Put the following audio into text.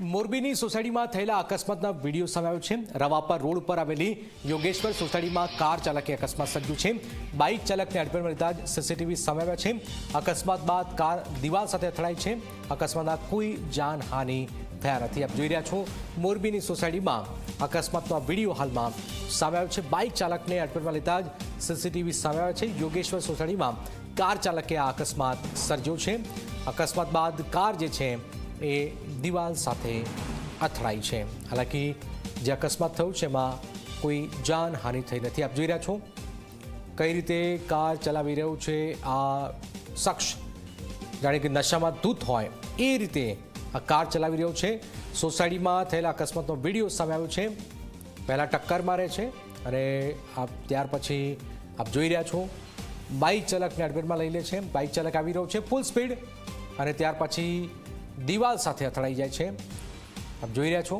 મોરબીની સોસાયટીમાં થયેલા અકસ્માતના વિડીયો સામે આવ્યો છે। રવાપર રોડ ઉપર આવેલી યોગેશ્વર સોસાયટીમાં કાર ચાલકે અકસ્માત સર્જ્યો છે। બાઇક ચાલકને અડફેટમાં લેતા જ સીસીટીવી સામે આવ્યા છે। અકસ્માત બાદ કાર દિવાલ સાથે અથડાઈ છે। અકસ્માતમાં કોઈ જાનહાનિ થયા નથી। આપ જોઈ રહ્યા છો મોરબીની સોસાયટીમાં અકસ્માતનો વિડીયો હાલમાં સામે આવ્યો છે। બાઇક ચાલકને અડફેટમાં લેતા જ સીસીટીવી સામે આવ્યા છે। યોગેશ્વર સોસાયટીમાં કાર ચાલકે આ અકસ્માત સર્જ્યો છે। અકસ્માત બાદ કાર જે છે એ દિવાલ સાથે અથડાઈ છે। હાલાકી જે અકસ્માત થયો છે એમાં કોઈ જાનહાનિ થઈ નથી। આપ જોઈ રહ્યા છો કઈ રીતે કાર ચલાવી રહ્યો છે આ શખ્સ, જાણે કે નશામાં ધૂત હોય એ રીતે આ કાર ચલાવી રહ્યો છે। સોસાયટીમાં થયેલા અકસ્માતનો વિડીયો સામે આવ્યો છે। પહેલાં ટક્કર મારે છે અને ત્યાર પછી આપ જોઈ રહ્યા છો બાઇક ચાલકને અડફેટમાં લઈ લે છે। બાઇક ચાલક આવી રહ્યો છે ફૂલ સ્પીડ અને ત્યાર પછી દિવાલ સાથે અથડાઈ જાય છે। આપ જોઈ રહ્યા છો